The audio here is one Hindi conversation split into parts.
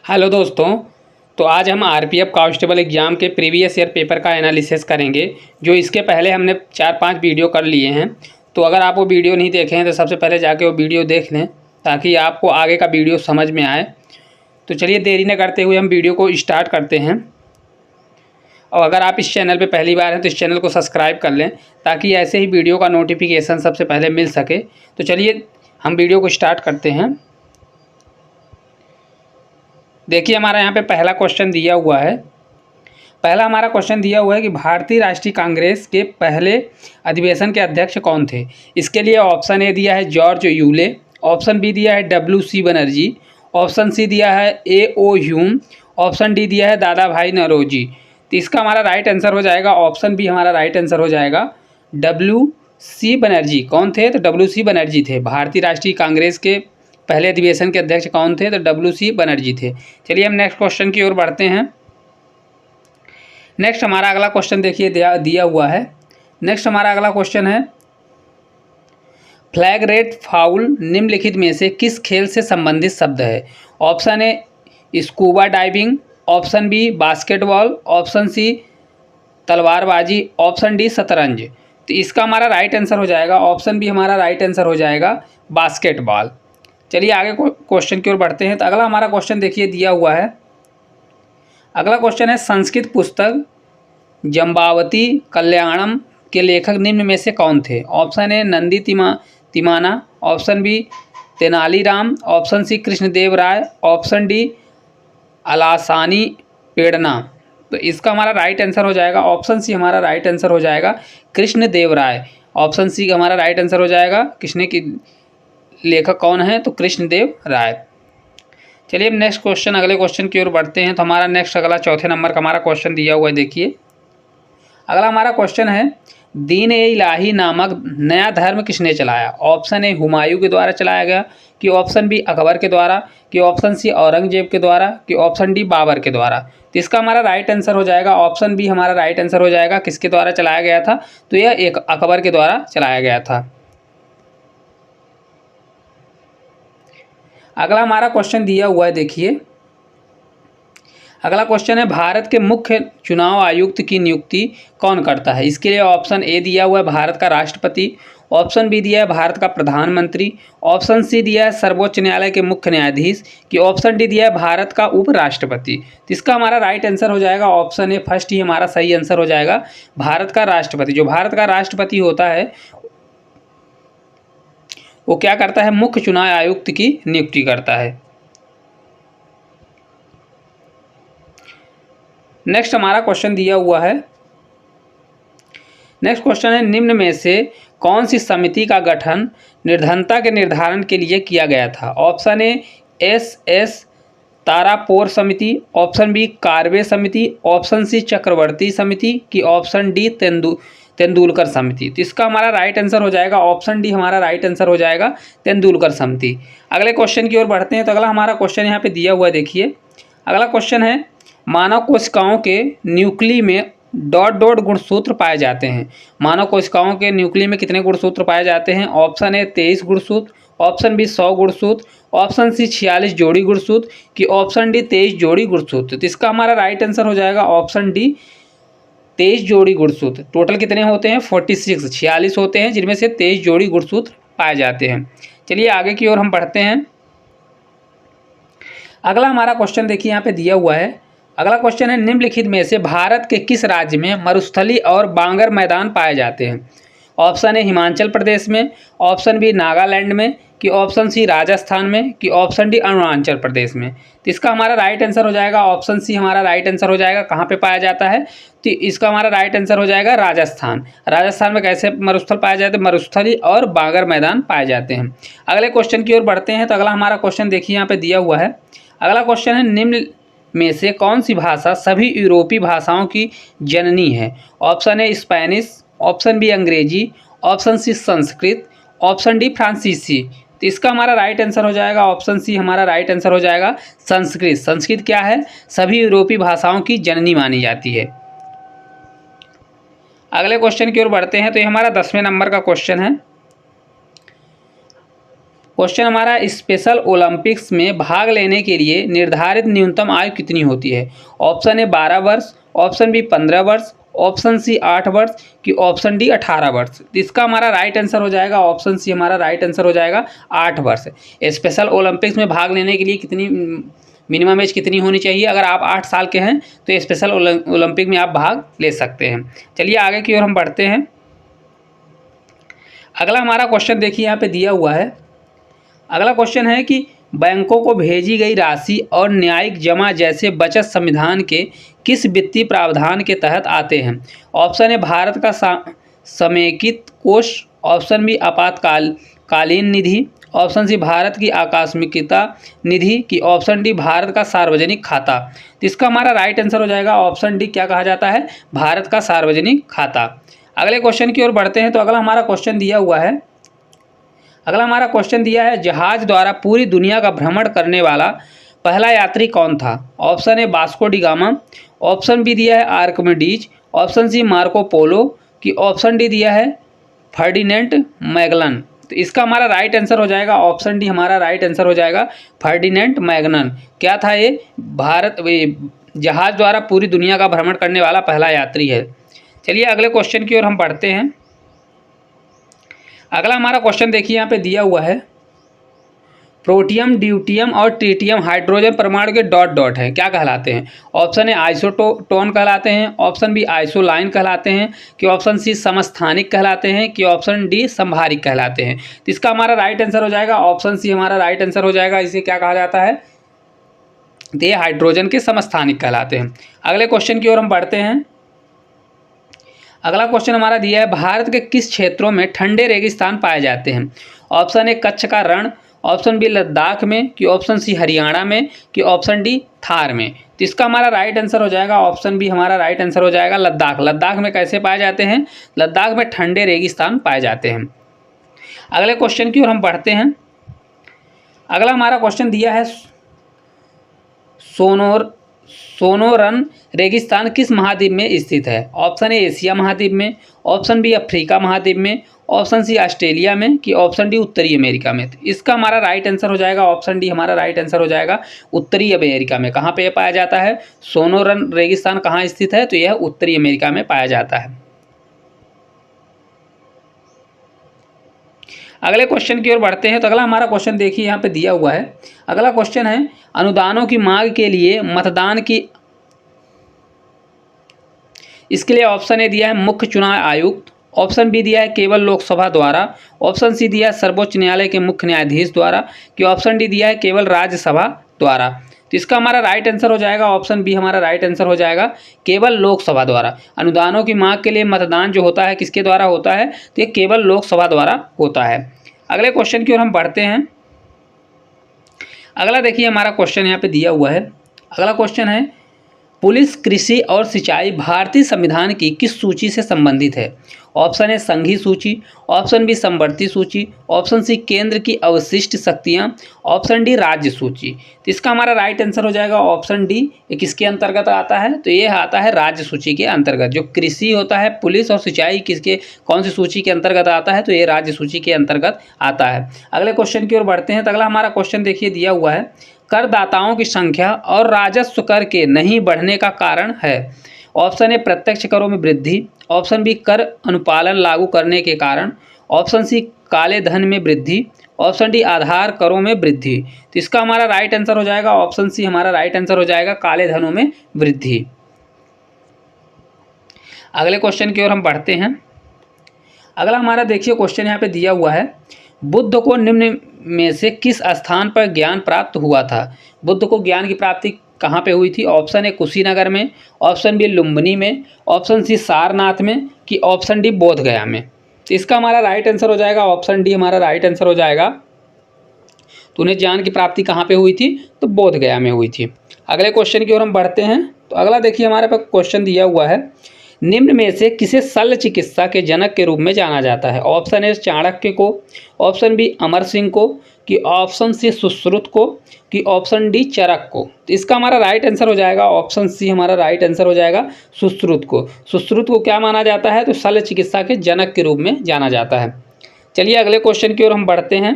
हेलो दोस्तों। तो आज हम आरपीएफ कांस्टेबल एग्ज़ाम के प्रीवियस ईयर पेपर का एनालिसिस करेंगे, जो इसके पहले हमने 4-5 वीडियो कर लिए हैं। तो अगर आप वो वीडियो नहीं देखे हैं तो सबसे पहले जाके वो वीडियो देख लें, ताकि आपको आगे का वीडियो समझ में आए। तो चलिए देरी न करते हुए हम वीडियो को स्टार्ट करते हैं। और अगर आप इस चैनल पर पहली बार हैं तो इस चैनल को सब्सक्राइब कर लें, ताकि ऐसे ही वीडियो का नोटिफिकेशन सबसे पहले मिल सके। तो चलिए हम वीडियो को स्टार्ट करते हैं। देखिए हमारा यहाँ पे पहला क्वेश्चन दिया हुआ है। पहला हमारा क्वेश्चन दिया हुआ है कि भारतीय राष्ट्रीय कांग्रेस के पहले अधिवेशन के अध्यक्ष कौन थे। इसके लिए ऑप्शन ए दिया है जॉर्ज यूले, ऑप्शन बी दिया है WC बनर्जी, ऑप्शन सी दिया है AO ह्यूम, ऑप्शन डी दिया है दादा भाई नौरोजी। तो इसका हमारा राइट आंसर हो जाएगा ऑप्शन बी, हमारा राइट आंसर हो जाएगा WC बनर्जी। कौन थे? तो WC बनर्जी थे। भारतीय राष्ट्रीय कांग्रेस के पहले अधिवेशन के अध्यक्ष कौन थे? तो WC बनर्जी थे। चलिए हम नेक्स्ट क्वेश्चन की ओर बढ़ते हैं। नेक्स्ट हमारा अगला क्वेश्चन देखिए दिया हुआ है। नेक्स्ट हमारा अगला क्वेश्चन है, फ्लैग रेट फाउल निम्नलिखित में से किस खेल से संबंधित शब्द है? Option A scuba diving, option B basketball, option C तलवारबाजी, ऑप्शन डी शतरंज। तो इसका हमारा राइट आंसर हो जाएगा ऑप्शन बी, हमारा राइट आंसर हो जाएगा बास्केटबॉल। चलिए आगे क्वेश्चन की ओर बढ़ते हैं। तो अगला हमारा क्वेश्चन देखिए दिया हुआ है। अगला क्वेश्चन है, संस्कृत पुस्तक जम्बावती कल्याणम के लेखक निम्न में से कौन थे? Option A Nandi Timmana, option B Tenaliram, option C Krishnadeva Raya, option D Allasani Peddana. तो इसका हमारा राइट आंसर हो जाएगा ऑप्शन सी, हमारा राइट आंसर हो जाएगा कृष्णदेव राय। ऑप्शन सी का हमारा राइट आंसर हो जाएगा। कृष्ण की लेखक कौन है? तो कृष्णदेव राय। चलिए हम नेक्स्ट क्वेश्चन, अगले क्वेश्चन की ओर बढ़ते हैं। तो हमारा नेक्स्ट अगला चौथे नंबर का हमारा क्वेश्चन दिया हुआ है। देखिए अगला हमारा क्वेश्चन है, दीन ए इलाही नामक नया धर्म किसने चलाया? ऑप्शन ए हुमायूं के द्वारा चलाया गया, कि ऑप्शन बी अकबर के द्वारा, कि ऑप्शन सी औरंगजेब के द्वारा, कि ऑप्शन डी बाबर के द्वारा। तो इसका हमारा राइट आंसर हो जाएगा ऑप्शन बी, हमारा राइट आंसर हो जाएगा। किसके द्वारा चलाया गया था? तो यह एक अकबर के द्वारा चलाया गया था। अगला हमारा क्वेश्चन दिया हुआ है। देखिए अगला क्वेश्चन है, भारत के मुख्य चुनाव आयुक्त की नियुक्ति कौन करता है? इसके लिए ऑप्शन ए दिया हुआ है भारत का राष्ट्रपति, ऑप्शन बी दिया है भारत का प्रधानमंत्री, ऑप्शन सी दिया है सर्वोच्च न्यायालय के मुख्य न्यायाधीश, कि ऑप्शन डी दिया है भारत का उपराष्ट्रपति। तो इसका हमारा राइट आंसर हो जाएगा ऑप्शन ए, फर्स्ट ही हमारा सही आंसर हो जाएगा, भारत का राष्ट्रपति। जो भारत का राष्ट्रपति होता है वो क्या करता है? मुख्य चुनाव आयुक्त की नियुक्ति करता है। नेक्स्ट हमारा क्वेश्चन दिया हुआ है। नेक्स्ट क्वेश्चन है, निम्न में से कौन सी समिति का गठन निर्धनता के निर्धारण के लिए किया गया था? ऑप्शन ए SS तारापोर समिति, ऑप्शन बी कार्वे समिति, ऑप्शन सी चक्रवर्ती समिति, की ऑप्शन डी तेंदुलकर समिति। तो इसका हमारा राइट आंसर हो जाएगा ऑप्शन डी, हमारा राइट आंसर हो जाएगा तेंदुलकर समिति। अगले क्वेश्चन की ओर बढ़ते हैं। तो अगला हमारा क्वेश्चन यहाँ पे दिया हुआ है। देखिए अगला क्वेश्चन है, मानव कोशिकाओं के न्यूक्ली में ... गुणसूत्र पाए जाते हैं। मानव कोशिकाओं के न्यूक्ली में कितने गुणसूत्र पाए जाते हैं? ऑप्शन ए 23 गुणसूत्र, ऑप्शन बी 100 गुणसूत्र, ऑप्शन सी 46 जोड़ी गुणसूत्र, की ऑप्शन डी 23 जोड़ी गुणसूत्र। तो इसका हमारा राइट आंसर हो जाएगा ऑप्शन डी 23 जोड़ी गुणसूत्र। टोटल कितने होते हैं? 46 होते हैं, जिनमें से 23 जोड़ी गुणसूत्र पाए जाते हैं। चलिए आगे की ओर हम बढ़ते हैं। अगला हमारा क्वेश्चन देखिए यहाँ पे दिया हुआ है। अगला क्वेश्चन है, निम्नलिखित में से भारत के किस राज्य में मरुस्थली और बांगर मैदान पाए जाते हैं? ऑप्शन ए हिमाचल प्रदेश में, ऑप्शन बी नागालैंड में, कि ऑप्शन सी राजस्थान में, कि ऑप्शन डी अरुणाचल प्रदेश में। तो इसका हमारा राइट आंसर हो जाएगा ऑप्शन सी, हमारा राइट आंसर हो जाएगा। कहाँ पे पाया जाता है? तो इसका हमारा राइट आंसर हो जाएगा राजस्थान। राजस्थान में कैसे मरुस्थल पाए जाते हैं? मरुस्थली और बांगर मैदान पाए जाते हैं। अगले क्वेश्चन की ओर बढ़ते हैं। तो अगला हमारा क्वेश्चन देखिए यहाँ पे दिया हुआ है। अगला क्वेश्चन है, निम्न में से कौन सी भाषा सभी यूरोपीय भाषाओं की जननी है? Option A Spanish, option B अंग्रेजी, option C Sanskrit, option D फ्रांसीसी। तो इसका हमारा राइट आंसर हो जाएगा ऑप्शन सी, हमारा राइट आंसर हो जाएगा संस्कृत। संस्कृत क्या है? सभी यूरोपीय भाषाओं की जननी मानी जाती है। अगले क्वेश्चन की ओर बढ़ते हैं। तो ये हमारा 10वें नंबर का क्वेश्चन है। क्वेश्चन हमारा, स्पेशल ओलंपिक्स में भाग लेने के लिए निर्धारित न्यूनतम आयु कितनी होती है? ऑप्शन ए 12 वर्ष, ऑप्शन बी 15 वर्ष, ऑप्शन सी 8 वर्ष कि ऑप्शन डी 18 वर्ष। तो इसका हमारा राइट आंसर हो जाएगा ऑप्शन सी, हमारा राइट आंसर हो जाएगा 8 वर्ष। स्पेशल ओलंपिक्स में भाग लेने के लिए कितनी मिनिमम एज कितनी होनी चाहिए? अगर आप 8 साल के हैं तो स्पेशल ओलंपिक में आप भाग ले सकते हैं। चलिए आगे की ओर हम बढ़ते हैं। अगला हमारा क्वेश्चन देखिए यहाँ पे दिया हुआ है। अगला क्वेश्चन है कि बैंकों को भेजी गई राशि और न्यायिक जमा जैसे बचत संविधान के किस वित्तीय प्रावधान के तहत आते हैं? ऑप्शन ए भारत का समेकित कोष, ऑप्शन बी आपातकालीन निधि, ऑप्शन सी भारत की आकस्मिकता निधि कि ऑप्शन डी भारत का सार्वजनिक खाता। तो इसका हमारा राइट आंसर हो जाएगा ऑप्शन डी, क्या कहा जाता है? भारत का सार्वजनिक खाता। अगले क्वेश्चन की ओर बढ़ते हैं। तो अगला हमारा क्वेश्चन दिया हुआ है, अगला हमारा क्वेश्चन दिया है, जहाज द्वारा पूरी दुनिया का भ्रमण करने वाला पहला यात्री कौन था? Option A Vasco da Gama, option B दिया है Archimedes, option C Marco Polo कि ऑप्शन डी दिया है फर्डिनेंड मैगलन। तो इसका हमारा राइट आंसर हो जाएगा ऑप्शन डी, हमारा राइट आंसर हो जाएगा फर्डिनेंड मैगलन। क्या था ये? जहाज द्वारा पूरी दुनिया का भ्रमण करने वाला पहला यात्री है। चलिए अगले क्वेश्चन की ओर हम बढ़ते हैं। अगला हमारा क्वेश्चन देखिए यहाँ पे दिया हुआ है, प्रोटियम, ड्यूटियम और ट्रिटियम हाइड्रोजन परमाणु के डॉट डॉट हैं, क्या कहलाते हैं? ऑप्शन ए आइसोटोन कहलाते हैं, ऑप्शन बी आइसोलाइन कहलाते हैं कि ऑप्शन सी समस्थानिक कहलाते हैं कि ऑप्शन डी संभारिक कहलाते हैं। तो इसका हमारा राइट आंसर हो जाएगा ऑप्शन सी, हमारा राइट आंसर हो जाएगा। इसे क्या कहा जाता है? ये हाइड्रोजन के समस्थानिक कहलाते हैं। अगले क्वेश्चन की ओर हम बढ़ते हैं। अगला क्वेश्चन हमारा दिया है, भारत के किस क्षेत्रों में ठंडे रेगिस्तान पाए जाते हैं? ऑप्शन ए कच्छ का रण, ऑप्शन बी लद्दाख में कि ऑप्शन सी हरियाणा में कि ऑप्शन डी थार में। तो इसका हमारा राइट आंसर हो जाएगा ऑप्शन बी, हमारा राइट आंसर हो जाएगा लद्दाख। लद्दाख में कैसे पाए जाते हैं? लद्दाख में ठंडे रेगिस्तान पाए जाते हैं। अगले क्वेश्चन की ओर हम बढ़ते हैं। अगला हमारा क्वेश्चन दिया है, सोनोरन रेगिस्तान किस महाद्वीप में स्थित है? ऑप्शन ए एशिया महाद्वीप में, ऑप्शन बी अफ्रीका महाद्वीप में, ऑप्शन सी ऑस्ट्रेलिया में कि ऑप्शन डी उत्तरी अमेरिका में। तो इसका हमारा राइट आंसर हो जाएगा ऑप्शन डी, हमारा राइट आंसर हो जाएगा उत्तरी अमेरिका में। कहाँ पे पाया जाता है? सोनोरन रेगिस्तान कहाँ स्थित है? तो यह उत्तरी अमेरिका में पाया जाता है। अगले क्वेश्चन की ओर बढ़ते हैं। तो अगला हमारा क्वेश्चन देखिए यहाँ पे दिया हुआ है। अगला क्वेश्चन है, अनुदानों की मांग के लिए मतदान की, इसके लिए ऑप्शन ए दिया है मुख्य चुनाव आयुक्त, ऑप्शन बी दिया है केवल लोकसभा द्वारा, ऑप्शन सी दिया है सर्वोच्च न्यायालय के मुख्य न्यायाधीश द्वारा कि ऑप्शन डी दिया है केवल राज्यसभा द्वारा। तो इसका हमारा राइट आंसर हो जाएगा ऑप्शन बी, हमारा राइट आंसर हो जाएगा केवल लोकसभा द्वारा। अनुदानों की मांग के लिए मतदान जो होता है किसके द्वारा होता है? तो ये केवल लोकसभा द्वारा होता है। अगले क्वेश्चन की ओर हम बढ़ते हैं। अगला देखिए हमारा क्वेश्चन यहाँ पे दिया हुआ है। अगला क्वेश्चन है, पुलिस, कृषि और सिंचाई भारतीय संविधान की किस सूची से संबंधित है? ऑप्शन ए संघीय सूची, ऑप्शन बी समवर्ती सूची, ऑप्शन सी केंद्र की अवशिष्ट शक्तियां, ऑप्शन डी राज्य सूची। तो इसका हमारा राइट आंसर हो जाएगा ऑप्शन डी। ये किसके अंतर्गत आता है? तो ये आता है राज्य सूची के अंतर्गत। जो कृषि होता है, पुलिस और सिंचाई किसके कौन सी सूची के अंतर्गत आता है? तो ये राज्य सूची के अंतर्गत आता है। अगले क्वेश्चन की ओर बढ़ते हैं। तो अगला हमारा क्वेश्चन देखिए दिया हुआ है, करदाताओं की संख्या और राजस्व कर के नहीं बढ़ने का कारण है? ऑप्शन ए प्रत्यक्ष करों में वृद्धि, ऑप्शन बी कर अनुपालन लागू करने के कारण, ऑप्शन सी काले धन में वृद्धि, ऑप्शन डी आधार करों में वृद्धि। तो इसका हमारा राइट आंसर हो जाएगा ऑप्शन सी, हमारा राइट आंसर हो जाएगा काले धनों में वृद्धि। अगले क्वेश्चन की ओर हम बढ़ते हैं। अगला हमारा देखिए क्वेश्चन यहाँ पे दिया हुआ है, बुद्ध को निम्न में से किस स्थान पर ज्ञान प्राप्त हुआ था? बुद्ध को ज्ञान की प्राप्ति कहाँ पे हुई थी? ऑप्शन ए कुशीनगर में, ऑप्शन बी लुम्बिनी में, ऑप्शन सी सारनाथ में कि ऑप्शन डी बोध गया में। तो इसका हमारा राइट आंसर हो जाएगा ऑप्शन डी, हमारा राइट आंसर हो जाएगा। तो उन्हें ज्ञान की प्राप्ति कहाँ पे हुई थी? तो बोध गया में हुई थी। अगले क्वेश्चन की ओर हम बढ़ते हैं। तो अगला देखिए हमारे पास क्वेश्चन दिया हुआ है, निम्न में से किसे शल्य चिकित्सा के जनक के रूप में जाना जाता है? ऑप्शन ए चाणक्य को, ऑप्शन बी अमर सिंह को कि ऑप्शन सी सुश्रुत को कि ऑप्शन डी चरक को। तो इसका हमारा राइट आंसर हो जाएगा ऑप्शन सी, हमारा राइट आंसर हो जाएगा सुश्रुत को। सुश्रुत को क्या माना जाता है? तो शल्य चिकित्सा के जनक के रूप में जाना जाता है। चलिए अगले क्वेश्चन की ओर हम बढ़ते हैं।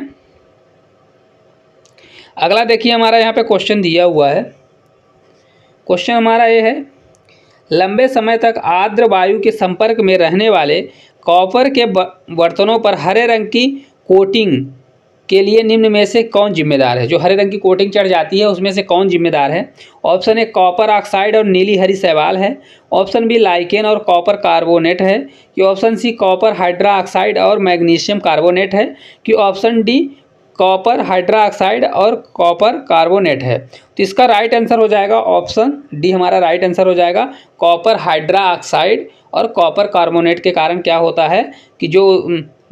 अगला देखिए हमारा यहाँ पे क्वेश्चन दिया हुआ है। क्वेश्चन हमारा ये है, लंबे समय तक आर्द्र वायु के संपर्क में रहने वाले कॉपर के बर्तनों पर हरे रंग की कोटिंग के लिए निम्न में से कौन जिम्मेदार है। जो हरे रंग की कोटिंग चढ़ जाती है उसमें से कौन जिम्मेदार है। ऑप्शन ए कॉपर ऑक्साइड और नीली हरी शैवाल है। ऑप्शन बी लाइकेन और कॉपर कार्बोनेट है। कि option C copper hydra oxide और मैग्नीशियम कार्बोनेट है। कि option D copper hydra oxide और कॉपर कार्बोनेट है। तो इसका राइट आंसर हो जाएगा ऑप्शन डी, हमारा राइट आंसर हो जाएगा कॉपर हाइड्रा ऑक्साइड और कॉपर कार्बोनेट के कारण क्या होता है कि जो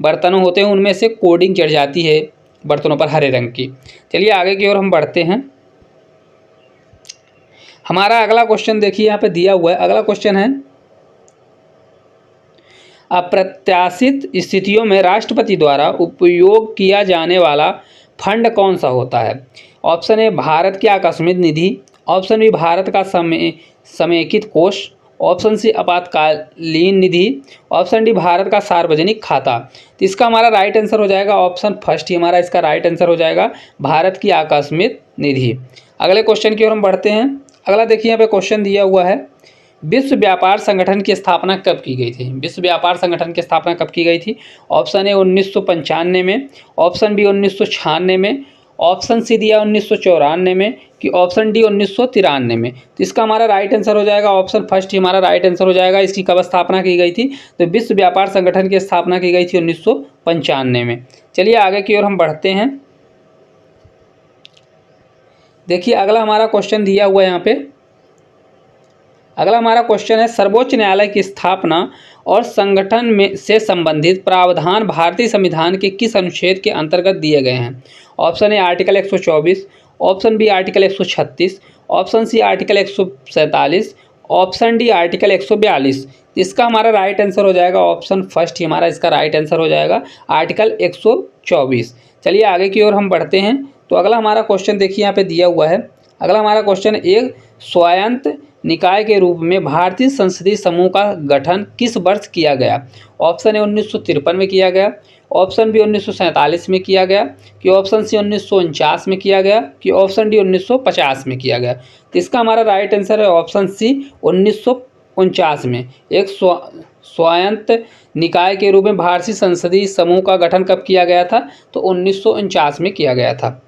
बर्तनों होते हैं उनमें से कोटिंग चढ़ जाती है बर्तनों पर हरे रंग की। चलिए आगे की ओर हम बढ़ते हैं। हमारा अगला क्वेश्चन देखिए यहाँ पे दिया हुआ है। अगला क्वेश्चन है, अप्रत्याशित स्थितियों में राष्ट्रपति द्वारा उपयोग किया जाने वाला फंड कौन सा होता है। ऑप्शन ए भारत की आकस्मिक निधि। ऑप्शन बी भारत का समेकित कोष। ऑप्शन सी आपातकालीन निधि। ऑप्शन डी भारत का सार्वजनिक खाता। तो इसका हमारा राइट आंसर हो जाएगा ऑप्शन फर्स्ट ही हमारा इसका राइट आंसर हो जाएगा भारत की आकस्मिक निधि। अगले क्वेश्चन की ओर हम बढ़ते हैं। अगला देखिए यहाँ पे क्वेश्चन दिया हुआ है, विश्व व्यापार संगठन की स्थापना कब की गई थी। विश्व व्यापार संगठन की स्थापना कब की गई थी। ऑप्शन ए 1995 में। ऑप्शन बी 1996 में। ऑप्शन सी दिया 1994 में। कि ऑप्शन डी 1993 में। तो इसका हमारा राइट आंसर हो जाएगा ऑप्शन फर्स्ट ही हमारा राइट आंसर हो जाएगा। इसकी कब स्थापना की गई थी, तो विश्व व्यापार संगठन की स्थापना की गई थी 1995 में। चलिए आगे की ओर हम बढ़ते हैं। देखिए अगला हमारा क्वेश्चन दिया हुआ है यहाँ पे। अगला हमारा क्वेश्चन है, सर्वोच्च न्यायालय की स्थापना और संगठन में से संबंधित प्रावधान भारतीय संविधान के किस अनुच्छेद के अंतर्गत दिए गए हैं। Option A article 124। Option B article 136। Option C article 147। Option D article 142। इसका हमारा राइट आंसर हो जाएगा ऑप्शन फर्स्ट ही हमारा इसका राइट आंसर हो जाएगा आर्टिकल 124। चलिए आगे की ओर हम बढ़ते हैं। तो अगला हमारा क्वेश्चन देखिए यहाँ पे दिया हुआ है। अगला हमारा क्वेश्चन, एक स्वायत्त निकाय के रूप में भारतीय संसदीय समूह का गठन किस वर्ष किया गया। ऑप्शन ए 1953 में किया गया। ऑप्शन बी 1947 में किया गया। कि ऑप्शन सी 1949 में किया गया। कि ऑप्शन डी 1950 में किया गया। तो इसका हमारा राइट आंसर है ऑप्शन सी 1949 में। एक स्वायत्त निकाय के रूप में भारतीय संसदीय समूह का गठन कब किया गया था, तो 1949 में किया गया था।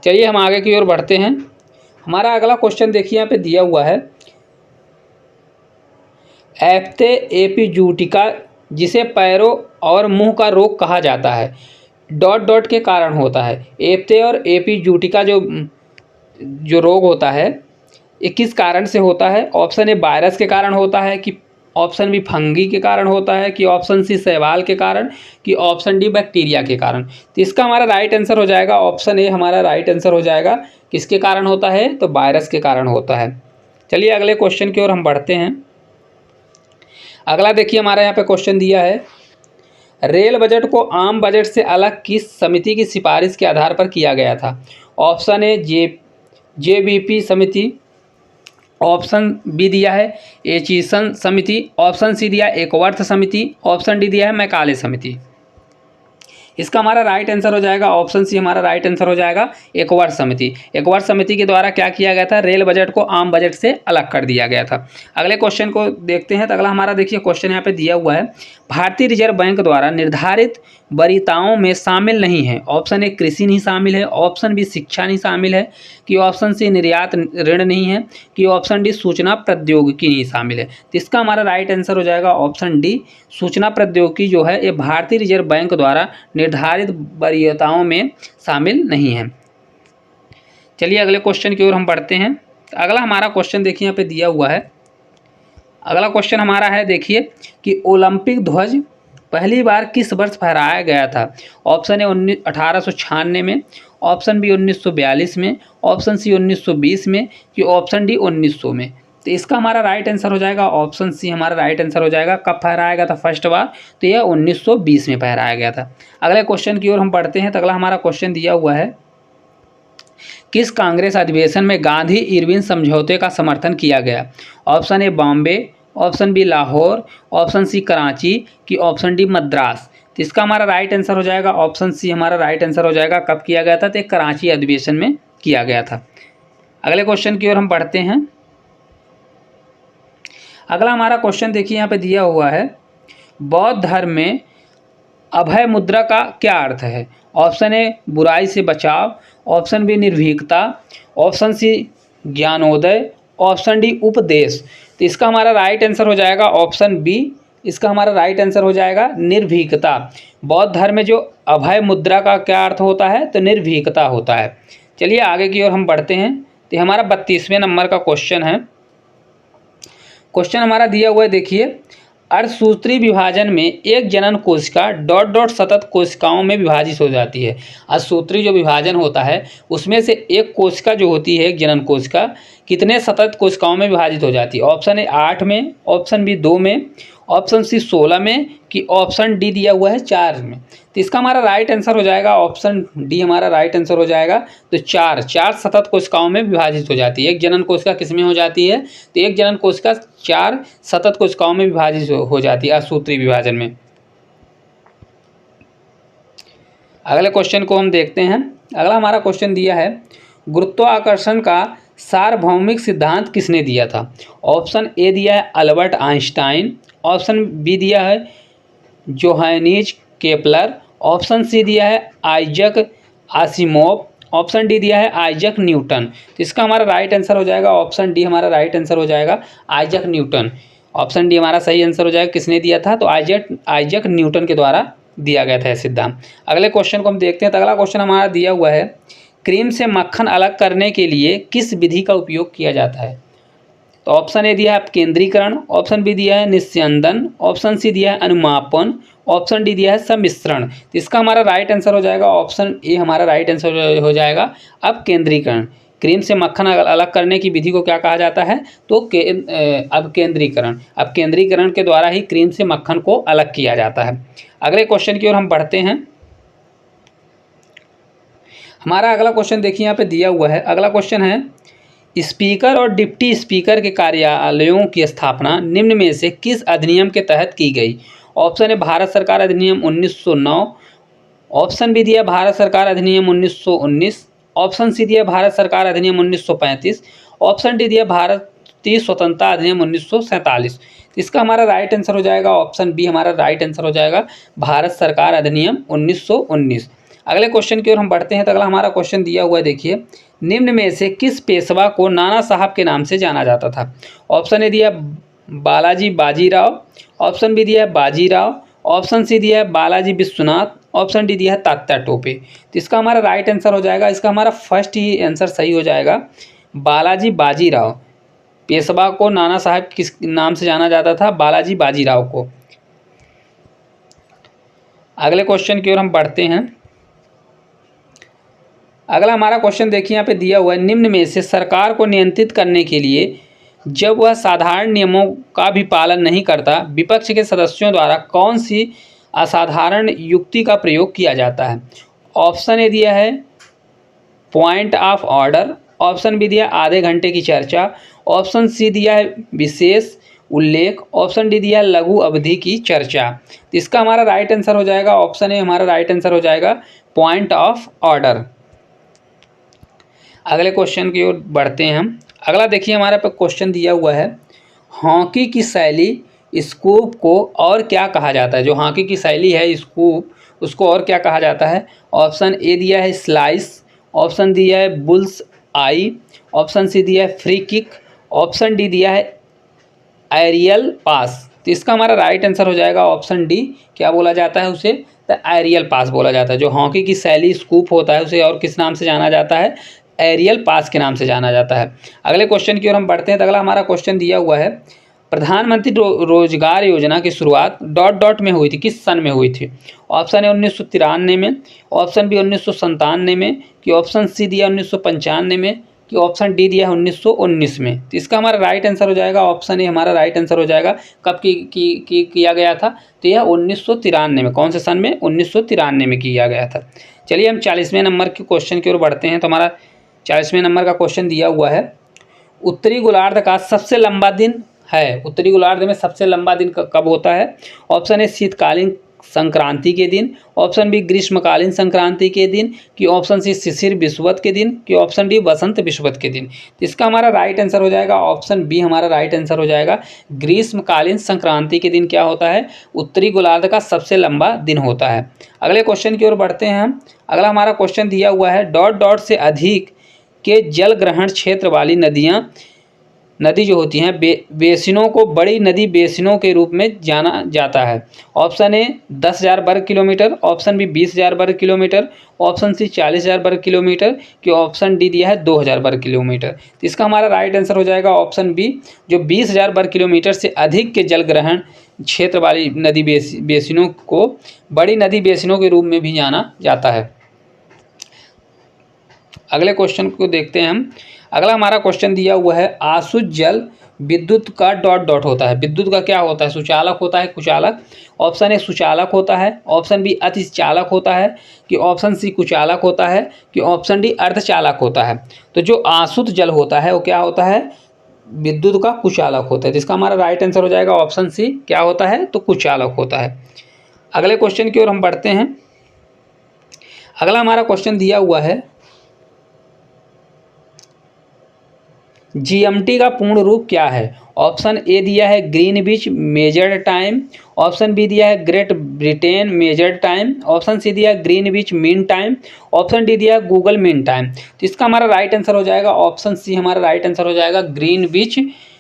चलिए हम आगे की ओर बढ़ते हैं। हमारा अगला क्वेश्चन देखिए यहाँ पे दिया हुआ है, एफ्ते एपिजूटिका जिसे पैरों और मुंह का रोग कहा जाता है डॉट डॉट के कारण होता है। एफ्ते और एपिजूटिका जो रोग होता है ये किस कारण से होता है। ऑप्शन ए वायरस के कारण होता है। कि ऑप्शन बी फंगी के कारण होता है। कि ऑप्शन सी शैवाल के कारण। कि ऑप्शन डी बैक्टीरिया के कारण। तो इसका हमारा राइट आंसर हो जाएगा ऑप्शन ए हमारा राइट आंसर हो जाएगा किसके कारण होता है, तो वायरस के कारण होता है। चलिए अगले क्वेश्चन की ओर हम बढ़ते हैं। अगला देखिए हमारा यहाँ पे क्वेश्चन दिया है, रेल बजट को आम बजट से अलग किस समिति की सिफारिश के आधार पर किया गया था। ऑप्शन ए जेबीपी समिति। ऑप्शन बी दिया है एचिसन समिति। ऑप्शन सी दिया है एकवर्थ समिति। ऑप्शन डी दिया है मैकाले समिति। इसका हमारा राइट आंसर हो जाएगा ऑप्शन सी हमारा राइट आंसर हो जाएगा एकवर्थ समिति। एकवर्थ समिति के द्वारा क्या किया गया था, रेल बजट को आम बजट से अलग कर दिया गया था। अगले क्वेश्चन को देखते हैं। तो अगला हमारा देखिए क्वेश्चन यहाँ पे दिया हुआ है, भारतीय रिजर्व बैंक द्वारा निर्धारित वरीयताओं में शामिल नहीं है। ऑप्शन ए कृषि नहीं शामिल है। ऑप्शन बी शिक्षा नहीं शामिल है। कि ऑप्शन सी निर्यात ऋण नहीं है। कि ऑप्शन डी सूचना प्रौद्योगिकी नहीं शामिल है। तो इसका हमारा राइट आंसर हो जाएगा ऑप्शन डी सूचना प्रौद्योगिकी जो है ये भारतीय रिजर्व बैंक द्वारा निर्धारित वरीयताओं में शामिल नहीं है। चलिए अगले क्वेश्चन की ओर हम बढ़ते हैं। अगला हमारा क्वेश्चन देखिए यहाँ पे दिया हुआ है। अगला क्वेश्चन हमारा है देखिए कि ओलंपिक ध्वज पहली बार किस वर्ष फहराया गया था। ऑप्शन ए 1896 में। ऑप्शन बी 1942 में। ऑप्शन सी 1920 में। कि ऑप्शन डी 1900 में। तो इसका हमारा राइट आंसर हो जाएगा ऑप्शन सी हमारा राइट आंसर हो जाएगा। कब फहराया गया था फर्स्ट बार, तो यह 1920 में फहराया गया था। अगले क्वेश्चन की ओर हम बढ़ते हैं। तो अगला हमारा क्वेश्चन दिया हुआ है, किस कांग्रेस अधिवेशन में गांधी इरविन समझौते का समर्थन किया गया। Option A Bombay. Option B Lahore. Option C Karachi. कि ऑप्शन डी मद्रास। तो इसका हमारा राइट आंसर हो जाएगा ऑप्शन सी हमारा राइट आंसर हो जाएगा। कब किया गया था? तो कराची अधिवेशन में किया गया था। अगले क्वेश्चन की ओर हम बढ़ते हैं। अगला हमारा क्वेश्चन देखिए यहाँ पे दिया हुआ है, बौद्ध धर्म में अभय मुद्रा का क्या अर्थ है? ऑप्शन ए बुराई से बचाव, ऑप्शन बी निर्भीकता, ऑप्शन सी ज्ञानोदय, ऑप्शन डी उपदेश। तो इसका हमारा राइट आंसर हो जाएगा ऑप्शन बी। इसका हमारा राइट आंसर हो जाएगा निर्भीकता। बौद्ध धर्म में जो अभय मुद्रा का क्या अर्थ होता है? तो निर्भीकता होता है। चलिए आगे की ओर हम बढ़ते हैं। तो हमारा 32वें नंबर का क्वेश्चन है। क्वेश्चन हमारा दिया हुआ है, देखिए, अर्धसूत्री विभाजन में एक जनन कोशिका डॉट डॉट सतत कोशिकाओं में विभाजित हो जाती है। अर्धसूत्री जो विभाजन होता है उसमें से एक कोशिका जो होती है, एक जनन कोशिका, कितने सतत कोशिकाओं में विभाजित हो जाती है? ऑप्शन ए 8 में, ऑप्शन बी 2 में, ऑप्शन सी 16 में, कि ऑप्शन डी दिया हुआ है 4 में। तो इसका हमारा राइट आंसर हो जाएगा ऑप्शन डी हमारा राइट आंसर हो जाएगा। तो चार सतत कोशिकाओं में विभाजित हो जाती है। एक जनन कोशिका किस में हो जाती है? तो एक जनन कोशिका 4 सतत कोशिकाओं में विभाजित हो जाती है अर्धसूत्री विभाजन में। अगले क्वेश्चन को हम देखते हैं। अगला हमारा क्वेश्चन दिया है, गुरुत्वाकर्षण का सार्वभौमिक सिद्धांत किसने दिया था? ऑप्शन ए दिया है अल्बर्ट आइंस्टाइन, ऑप्शन बी दिया है जोहानिज केपलर, ऑप्शन सी दिया है आइजक आसिमोव, ऑप्शन डी दिया है आइजक न्यूटन। तो इसका हमारा राइट आंसर हो जाएगा ऑप्शन डी हमारा राइट आंसर हो जाएगा आइजक न्यूटन। ऑप्शन डी हमारा सही आंसर हो जाएगा। किसने दिया था? तो आइजक न्यूटन के द्वारा दिया गया था यह सिद्धांत। अगले क्वेश्चन को हम देखते हैं। तो अगला क्वेश्चन हमारा दिया हुआ है, क्रीम से मक्खन अलग करने के लिए किस विधि का उपयोग किया जाता है? तो ऑप्शन ए दिया है अपकेंद्रीकरण, ऑप्शन बी दिया है निस्यंदन, ऑप्शन सी दिया है अनुमापन, ऑप्शन डी दिया है सम्मिश्रण। तो इसका हमारा राइट आंसर हो जाएगा ऑप्शन ए हमारा राइट आंसर हो जाएगा अपकेंद्रीकरण। क्रीम से मक्खन अलग करने की विधि को क्या कहा जाता है? तो अपकेंद्रीकरण। अपकेंद्रीकरण के द्वारा ही क्रीम से मक्खन को अलग किया जाता है। अगले क्वेश्चन की ओर हम बढ़ते हैं। हमारा अगला क्वेश्चन देखिए यहाँ पे दिया हुआ है। अगला क्वेश्चन है, स्पीकर और डिप्टी स्पीकर के कार्यालयों की स्थापना निम्न में से किस अधिनियम के तहत की गई? ऑप्शन ए भारत सरकार अधिनियम 1909, ऑप्शन बी दिया भारत सरकार अधिनियम 1919, ऑप्शन सी दिया भारत सरकार अधिनियम 1935, ऑप्शन डी दिया भारतीय स्वतंत्रता अधिनियम 1947। इसका हमारा राइट आंसर हो जाएगा ऑप्शन बी हमारा राइट आंसर हो जाएगा भारत सरकार अधिनियम 1919। अगले क्वेश्चन की ओर हम बढ़ते हैं। तो अगला हमारा क्वेश्चन दिया हुआ है, देखिए, निम्न में से किस पेशवा को नाना साहब के नाम से जाना जाता था? ऑप्शन ए दिया बालाजी बाजीराव, ऑप्शन बी दिया है बाजीराव, ऑप्शन सी दिया है बालाजी विश्वनाथ, ऑप्शन डी दिया है तात्या टोपे। तो इसका हमारा राइट आंसर हो जाएगा, इसका हमारा फर्स्ट ही आंसर सही हो जाएगा, बालाजी बाजीराव। पेशवा को नाना साहब किस नाम से जाना जाता था? बालाजी बाजीराव को। अगले क्वेश्चन की ओर हम बढ़ते हैं। अगला हमारा क्वेश्चन देखिए यहाँ पे दिया हुआ है, निम्न में से सरकार को नियंत्रित करने के लिए जब वह साधारण नियमों का भी पालन नहीं करता, विपक्ष के सदस्यों द्वारा कौन सी असाधारण युक्ति का प्रयोग किया जाता है? ऑप्शन ए दिया है point of order, option B दिया आधे घंटे की चर्चा, ऑप्शन सी दिया है विशेष उल्लेख, ऑप्शन डी दिया है लघु अवधि की चर्चा। तो इसका हमारा राइट आंसर हो जाएगा ऑप्शन ए हमारा राइट आंसर हो जाएगा पॉइंट ऑफ ऑर्डर। अगले क्वेश्चन की ओर बढ़ते हैं हम। अगला देखिए हमारे पे क्वेश्चन दिया हुआ है, हॉकी की शैली स्कूप को और क्या कहा जाता है? जो हॉकी की शैली है स्कूप, उसको और क्या कहा जाता है? ऑप्शन ए दिया है स्लाइस, ऑप्शन दिया है बुल्स आई, ऑप्शन सी दिया है फ्री किक, ऑप्शन डी दिया है एरियल पास। तो इसका हमारा राइट आंसर हो जाएगा ऑप्शन डी। क्या बोला जाता है उसे? तो एरियल पास बोला जाता है। जो हॉकी की शैली स्कूप होता है उसे और किस नाम से जाना जाता है? एरियल पास के नाम से जाना जाता है। अगले क्वेश्चन की ओर हम बढ़ते हैं। तो अगला हमारा क्वेश्चन दिया हुआ है, प्रधानमंत्री रोजगार योजना की शुरुआत डॉट डॉट में हुई थी, किस सन में हुई थी? ऑप्शन ए 1993 में, ऑप्शन बी 1997 में, कि ऑप्शन सी दिया 1995 में, कि ऑप्शन डी दिया है 1919 में। तो इसका हमारा राइट आंसर हो जाएगा ऑप्शन ए हमारा राइट आंसर हो जाएगा। कब किया गया था? तो यह 1993 में। कौन से सन में? 1993 में किया गया था। चलिए हम 40वें नंबर के क्वेश्चन की ओर बढ़ते हैं। तो हमारा 40वें नंबर का क्वेश्चन दिया हुआ है, उत्तरी गोलार्ध का सबसे लंबा दिन है। उत्तरी गोलार्ध में सबसे लंबा दिन कब होता है? ऑप्शन ए शीतकालीन संक्रांति के दिन, ऑप्शन बी ग्रीष्मकालीन संक्रांति के दिन, कि ऑप्शन सी शिशिर विषुवत के दिन, कि ऑप्शन डी बसंत विषुवत के दिन। तो इसका हमारा राइट आंसर हो जाएगा ऑप्शन बी, हमारा राइट आंसर हो जाएगा ग्रीष्मकालीन संक्रांति के दिन क्या होता है, उत्तरी गोलार्ध का सबसे लंबा दिन होता है। अगले क्वेश्चन की ओर बढ़ते हैं हम। अगला हमारा क्वेश्चन दिया हुआ है डॉट डॉट से अधिक के जल ग्रहण क्षेत्र वाली नदी जो होती हैं बेसिनों को बड़ी नदी बेसिनों के रूप में जाना जाता है। ऑप्शन ए 10,000 वर्ग किलोमीटर, ऑप्शन बी 20,000 वर्ग किलोमीटर, ऑप्शन सी 40,000 वर्ग किलोमीटर, कि ऑप्शन डी दिया है 2,000 वर्ग किलोमीटर। तो इसका हमारा राइट आंसर हो जाएगा ऑप्शन बी, जो 20,000 वर्ग किलोमीटर से अधिक के जल ग्रहण क्षेत्र वाली नदी बेसिनों को बड़ी नदी बेसिनों के रूप में भी जाना जाता है। अगले क्वेश्चन को देखते हैं हम। अगला हमारा क्वेश्चन दिया हुआ है आसुत जल विद्युत का डॉट डॉट होता है। विद्युत का क्या होता है, सुचालक होता है, कुचालक। ऑप्शन ए सुचालक होता है, ऑप्शन बी अतिचालक होता है, कि ऑप्शन सी कुचालक होता है, कि ऑप्शन डी अर्धचालक होता है। तो जो आसुत जल होता है वो क्या होता है, विद्युत का कुचालक होता है। जिसका हमारा राइट आंसर हो जाएगा ऑप्शन सी, क्या होता है, तो कुचालक होता है। अगले क्वेश्चन की ओर हम बढ़ते हैं। अगला हमारा क्वेश्चन दिया हुआ है जीएमटी का पूर्ण रूप क्या है। ऑप्शन ए दिया है Greenwich measured time, option B दिया है Great Britain measured time, option C दिया है Greenwich mean time, option D दिया है गूगल मीन टाइम। तो इसका हमारा राइट आंसर हो जाएगा ऑप्शन सी, हमारा राइट आंसर हो जाएगा ग्रीनविच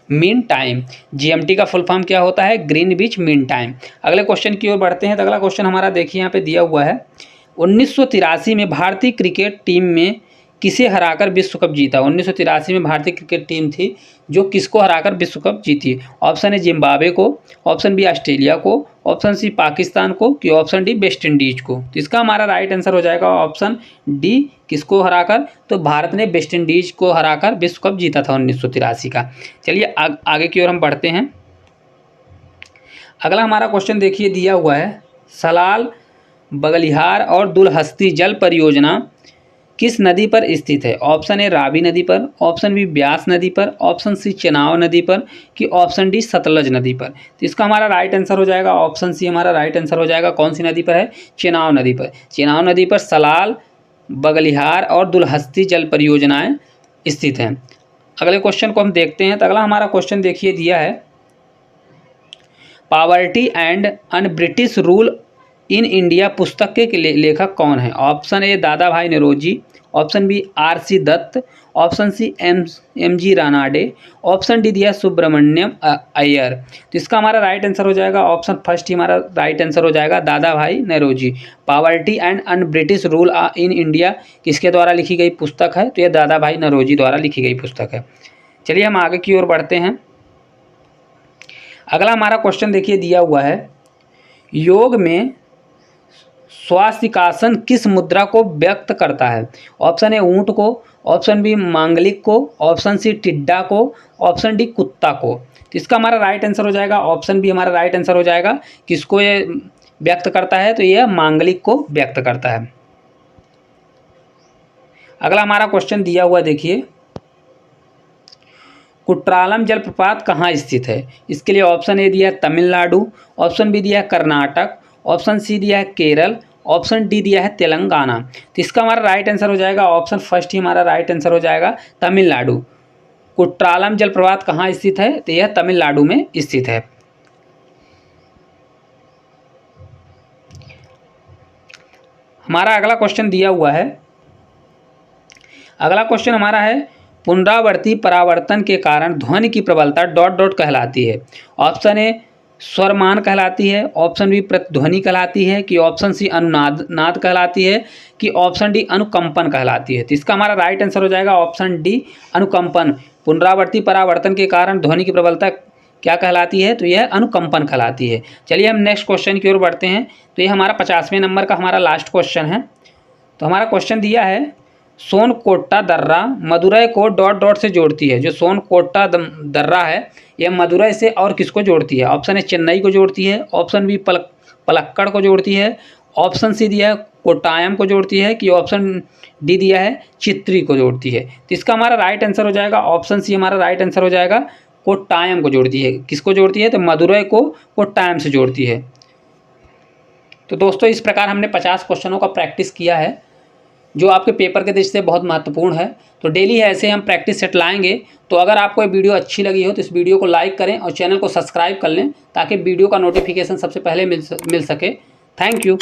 मीन टाइम। जीएमटी का फुल फॉर्म क्या होता है, ग्रीनविच मीन टाइम। अगले क्वेश्चन की ओर बढ़ते हैं। तो अगला क्वेश्चन हमारा देखिए यहाँ पे दिया हुआ है 1983 में भारतीय क्रिकेट टीम में किसे हराकर विश्व कप जीता। 1983 में भारतीय क्रिकेट टीम थी जो किसको हराकर विश्व कप जीती। ऑप्शन ए जिम्बाब्वे को, ऑप्शन बी ऑस्ट्रेलिया को, ऑप्शन सी पाकिस्तान को, कि ऑप्शन डी वेस्ट इंडीज को। तो इसका हमारा राइट आंसर हो जाएगा ऑप्शन डी, किसको हराकर, तो भारत ने वेस्ट इंडीज को हराकर विश्व कप जीता था 1983 का। चलिए आगे की ओर हम बढ़ते हैं। अगला हमारा क्वेश्चन देखिए दिया हुआ है सलाल बगलिहार और दुलहस्ती जल परियोजना किस नदी पर स्थित है। ऑप्शन ए रावी नदी पर, ऑप्शन बी ब्यास नदी पर, ऑप्शन सी चेनाब नदी पर, कि ऑप्शन डी सतलज नदी पर। तो इसका हमारा राइट आंसर हो जाएगा ऑप्शन सी, हमारा राइट आंसर हो जाएगा कौन सी नदी पर है, चेनाब नदी पर। चेनाब नदी पर सलाल बगलिहार और दुलहस्ती जल परियोजनाएं स्थित हैं। अगले क्वेश्चन को हम देखते हैं। तो अगला हमारा क्वेश्चन देखिए दिया है poverty and un British rule in India पुस्तक के लेखक कौन है। Option A Dadabhai Naoroji, option B R C. Dutt, option C M G Ranade, option D दिया सुब्रमण्यम अय्यर। तो इसका हमारा राइट आंसर हो जाएगा ऑप्शन फर्स्ट ही हमारा राइट आंसर हो जाएगा Dadabhai Naoroji. Poverty and un British rule in India किसके द्वारा लिखी गई पुस्तक है, तो यह दादा भाई नौरोजी द्वारा लिखी गई पुस्तक है। चलिए हम आगे की ओर बढ़ते हैं। अगला हमारा क्वेश्चन देखिए दिया हुआ है योग में स्वास्तिकासन किस मुद्रा को व्यक्त करता है। ऑप्शन ए ऊंट को, ऑप्शन बी मांगलिक को, ऑप्शन सी टिड्डा को, ऑप्शन डी कुत्ता को। तो इसका हमारा राइट आंसर हो जाएगा ऑप्शन बी, हमारा राइट आंसर हो जाएगा किसको ये व्यक्त करता है, तो यह मांगलिक को व्यक्त करता है। अगला हमारा क्वेश्चन दिया हुआ देखिए कुट्रालम जलप्रपात कहाँ स्थित है। इसके लिए ऑप्शन ए दिया है तमिलनाडु, ऑप्शन बी दिया है कर्नाटक, ऑप्शन सी दिया है केरल, ऑप्शन डी दिया है तेलंगाना। तो इसका हमारा राइट आंसर हो जाएगा ऑप्शन फर्स्ट ही हमारा राइट आंसर हो जाएगा तमिलनाडु। कुट्रालम जलप्रपात कहाँ स्थित है, तो यह तमिलनाडु में स्थित है। हमारा अगला क्वेश्चन दिया हुआ है, अगला क्वेश्चन हमारा है पुनरावर्ती परावर्तन के कारण ध्वनि की प्रबलता डॉट डॉट कहलाती है। ऑप्शन ए स्वरमान कहलाती है, ऑप्शन बी प्रतिध्वनि कहलाती है, कि ऑप्शन सी अनुनाद कहलाती है, कि ऑप्शन डी अनुकंपन कहलाती है। तो इसका हमारा राइट आंसर हो जाएगा ऑप्शन डी अनुकंपन। पुनरावर्ती परावर्तन के कारण ध्वनि की प्रबलता क्या कहलाती है, तो यह अनुकंपन कहलाती है। चलिए हम नेक्स्ट क्वेश्चन की ओर बढ़ते हैं। तो ये हमारा 50वें नंबर का हमारा लास्ट क्वेश्चन है। तो हमारा क्वेश्चन दिया है सोनकोट्टा दर्रा मदुरई को डॉट डॉट से जोड़ती है। जो सोनकोट्टा दर्रा है यह मदुरई से और किसको जोड़ती है। ऑप्शन ए चेन्नई को जोड़ती है, ऑप्शन बी पलक्कड़ को जोड़ती है, ऑप्शन सी दिया है कोट्टायम को जोड़ती है, कि ऑप्शन डी दिया है चित्री को जोड़ती है। तो इसका हमारा राइट आंसर हो जाएगा ऑप्शन सी, हमारा राइट आंसर हो जाएगा कोट्टायम को जोड़ती है। किसको जोड़ती है, तो मदुरई को कोट्टायम से जोड़ती है। तो दोस्तों इस प्रकार हमने 50 क्वेश्चनों का प्रैक्टिस किया है, जो आपके पेपर के दृष्टि से बहुत महत्वपूर्ण है। तो डेली ऐसे हम प्रैक्टिस सेट लाएंगे। तो अगर आपको ये वीडियो अच्छी लगी हो तो इस वीडियो को लाइक करें और चैनल को सब्सक्राइब कर लें, ताकि वीडियो का नोटिफिकेशन सबसे पहले मिल सके। Thank you.